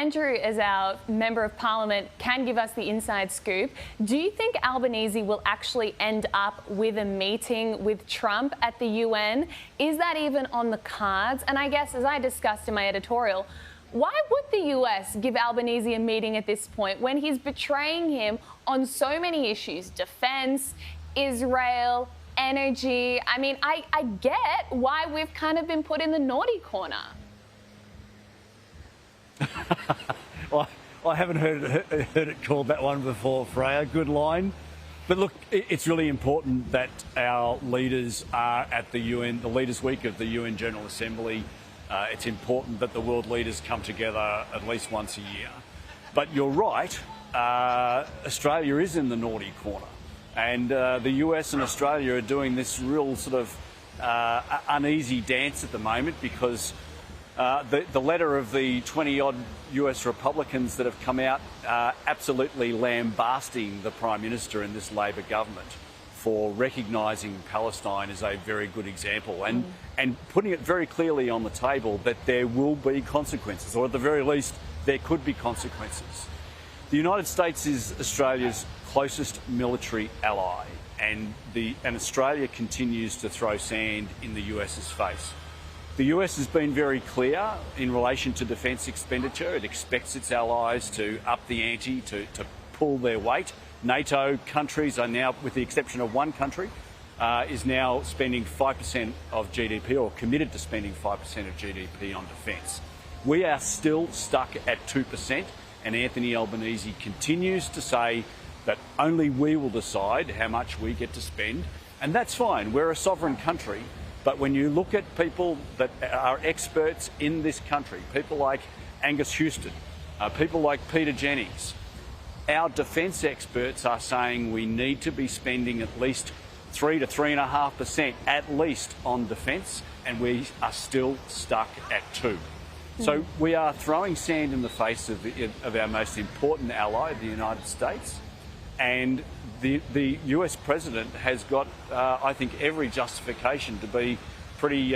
Andrew, as our Member of Parliament, can give us the inside scoop. Do you think Albanese will actually end up with a meeting with Trump at the UN? Is that even on the cards? And I guess, as I discussed in my editorial, why would the US give Albanese a meeting at this point when he's betraying him on so many issues? Defence, Israel, energy. I mean, I get why we've kind of been put in the naughty corner. Well, I haven't heard it called that one before, Freya. Good line. But look, it's really important that our leaders are at the UN, the Leaders' Week of the UN General Assembly. It's important that the world leaders come together at least once a year. But you're right, Australia is in the naughty corner. And the US and Australia are doing this real sort of uneasy dance at the moment because the letter of the 20-odd US Republicans that have come out absolutely lambasting the Prime Minister and this Labor government for recognising Palestine is a very good example and putting it very clearly on the table that there will be consequences, or at the very least there could be consequences. The United States is Australia's closest military ally, and Australia continues to throw sand in the US's face. The US has been very clear in relation to defence expenditure. It expects its allies to up the ante, to pull their weight. NATO countries are now, with the exception of one country, is now spending 5% of GDP, or committed to spending 5% of GDP on defence. We are still stuck at 2%, and Anthony Albanese continues to say that only we will decide how much we get to spend, and that's fine. We're a sovereign country. But when you look at people that are experts in this country, people like Angus Houston, people like Peter Jennings, our defence experts are saying we need to be spending at least 3 to 3.5% at least on defence, and we are still stuck at 2%. So we are throwing sand in the face of our most important ally, the United States, and the US President has got, I think, every justification to be pretty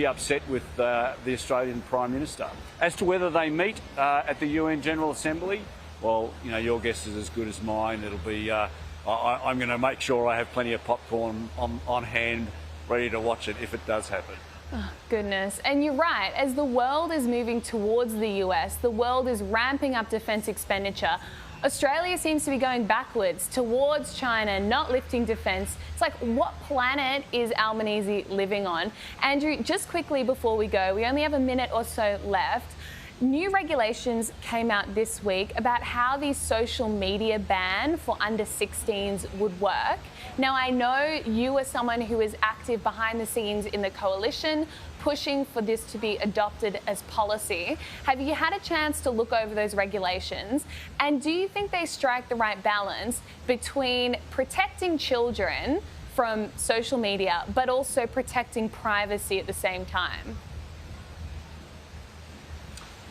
upset with the Australian Prime Minister. As to whether they meet at the UN General Assembly, well, you know, your guess is as good as mine. It'll be. I'm going to make sure I have plenty of popcorn on hand, ready to watch it if it does happen. Oh, goodness. And you're right, as the world is moving towards the US, the world is ramping up defence expenditure. Australia seems to be going backwards towards China, not lifting defence. It's like, what planet is Albanese living on? Andrew, just quickly before we go, we only have a minute or so left. New regulations came out this week about how the social media ban for under 16s would work. Now, I know you are someone who is active behind the scenes in the coalition, pushing for this to be adopted as policy. Have you had a chance to look over those regulations? And do you think they strike the right balance between protecting children from social media, but also protecting privacy at the same time?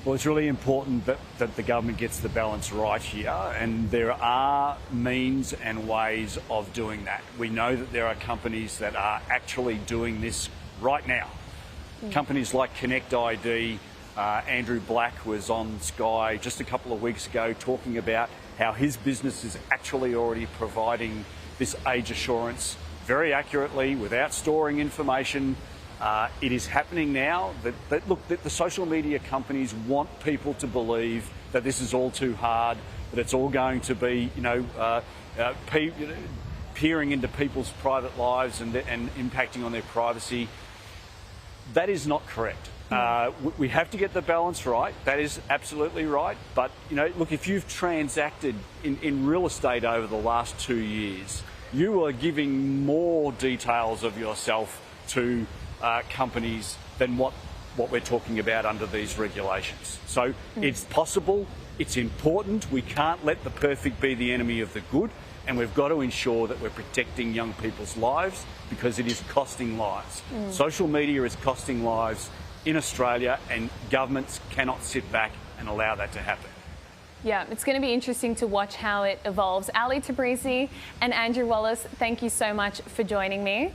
Well, it's really important that the government gets the balance right here, and there are means and ways of doing that. We know that there are companies that are actually doing this right now. Companies like Connect ID, Andrew Black was on Sky just a couple of weeks ago talking about how his business is actually already providing this age assurance very accurately without storing information. It is happening now that the social media companies want people to believe that this is all too hard, that it's all going to be, peering into people's private lives and impacting on their privacy. That is not correct. We have to get the balance right. That is absolutely right. But, look, if you've transacted in real estate over the last 2 years, you are giving more details of yourself to companies than what we're talking about under these regulations. So it's possible, it's important. We can't let the perfect be the enemy of the good, and we've got to ensure that we're protecting young people's lives because it is costing lives. Social media is costing lives in Australia, and governments cannot sit back and allow that to happen. Yeah, it's going to be interesting to watch how it evolves. Ali Tabrizi and Andrew Wallace, thank you so much for joining me.